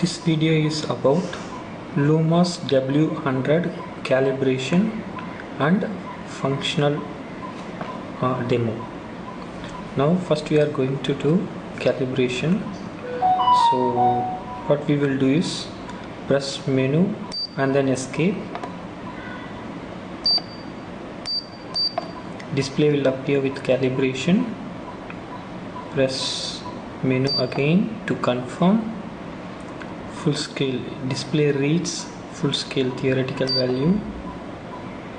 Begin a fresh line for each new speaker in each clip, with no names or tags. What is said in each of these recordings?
This video is about Lumos W100 calibration and functional demo. Now first we are going to do calibration. So what we will do is press menu and then escape. Display will appear with calibration. Press menu again to confirm. Full scale display reads full scale theoretical value.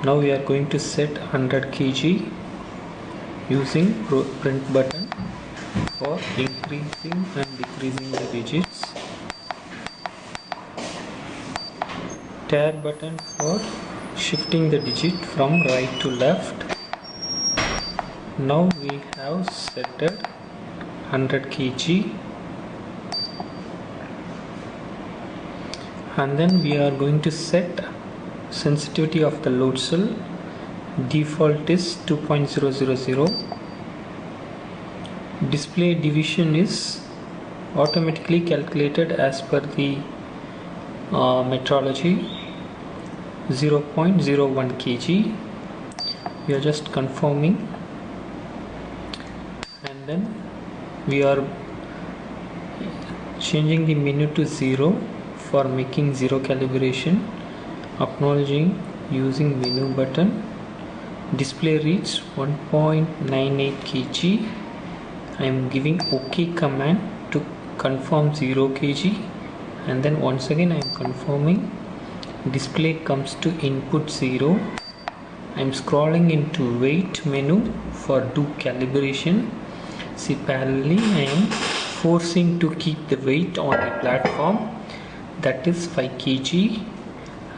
Now we are going to set 100 kg using print button for increasing and decreasing the digits, tab button for shifting the digit from right to left. Now we have set 100 kg, and then we are going to set sensitivity of the load cell. Default is 2.000. Display division is automatically calculated as per the metrology, 0.01 kg. We are just confirming, and then we are changing the menu to 0 for making 0 calibration. Acknowledging using menu button. Display reads 1.98 kg. I am giving OK command to confirm 0 kg, and then once again I am confirming. Display comes to input 0. I am scrolling into weight menu for do calibration. See, parallelly I am forcing to keep the weight on the platform, that is 5 kg,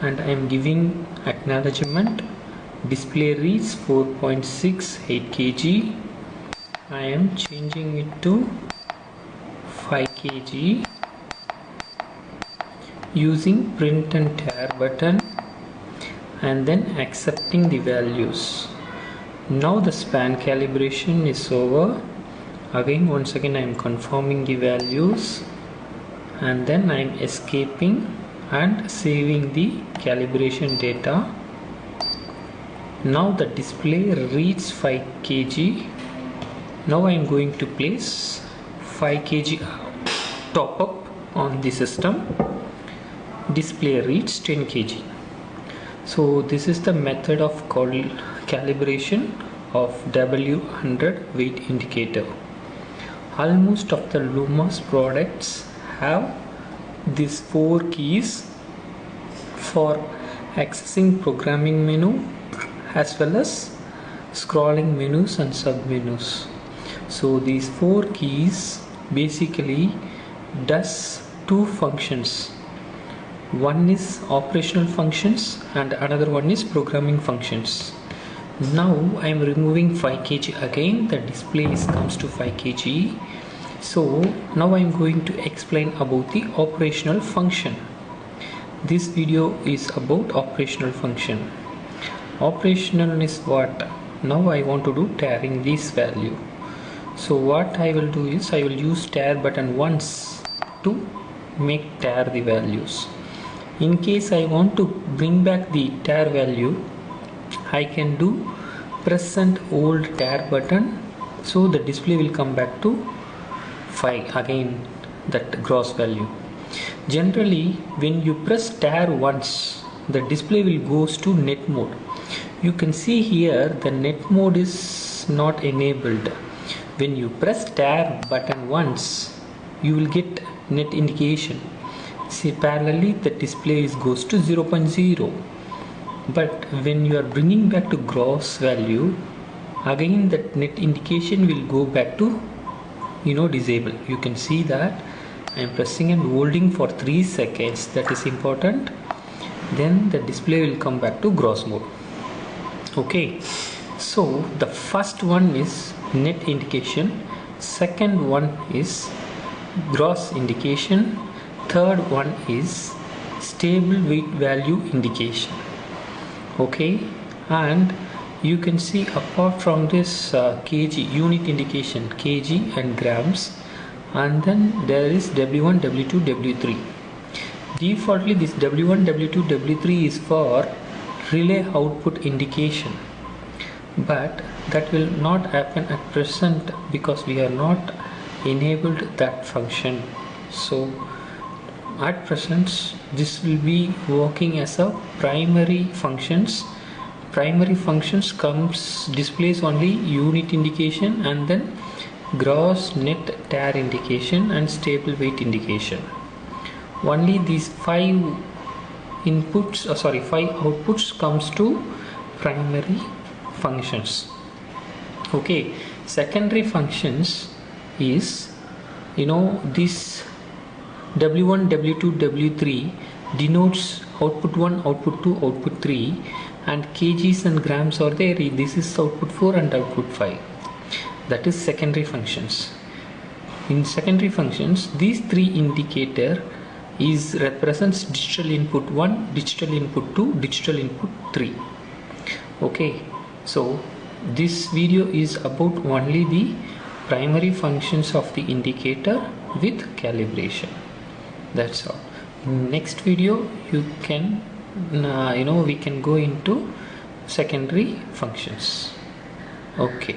and I am giving acknowledgement. Display reads 4.68 kg. I am changing it to 5 kg using print and tab button, and then accepting the values. Now the span calibration is over. Again, once again I am confirming the values, and then I am escaping and saving the calibration data. Now the display reads 5 kg. Now I am going to place 5 kg top up on the system. Display reads 10 kg. So this is the method of calibration of W100 weight indicator. Almost of the Lumos products have these 4 keys for accessing programming menu as well as scrolling menus and sub menus. So these 4 keys basically does 2 functions. One is operational functions and another one is programming functions. Now I am removing 5 kg again. The display comes to 5 kg. So now I am going to explain about the operational function. This video is about operational function. Operational is what? Now I want to do tearing this value. So what I will do is I will use tear button once to make tear the values. In case I want to bring back the tear value, I can do press and hold tear button, so the display will come back to 5 again, that gross value. Generally when you press tear once, the display will goes to net mode. You can see here the net mode is not enabled. When you press tear button once, you will get net indication. See, parallelly the display goes to 0.0. But when you are bringing back to gross value, again that net indication will go back to disable. You can see that I am pressing and holding for 3 seconds. That is important. Then the display will come back to gross mode. Okay, so the first one is net indication, second one is gross indication, third one is stable weight value indication. Okay, and you can see apart from this kg unit indication, kg and grams, and then there is W1, W2, W3. Defaultly this W1, W2, W3 is for relay output indication, but that will not happen at present because we are not enabled that function. So at present this will be working as a primary functions. Primary functions displays only unit indication and then gross net tare indication and stable weight indication. Only these 5 outputs comes to primary functions. Okay, secondary functions is, this W1, W2, W3 denotes output 1, output 2, output 3, and kgs and grams are there. This is output 4 and output 5. That is secondary functions. In secondary functions, these 3 indicator represents digital input 1, digital input 2, digital input 3. Okay, so this video is about only the primary functions of the indicator with calibration. That's all. Next video you can we can go into secondary functions. Okay.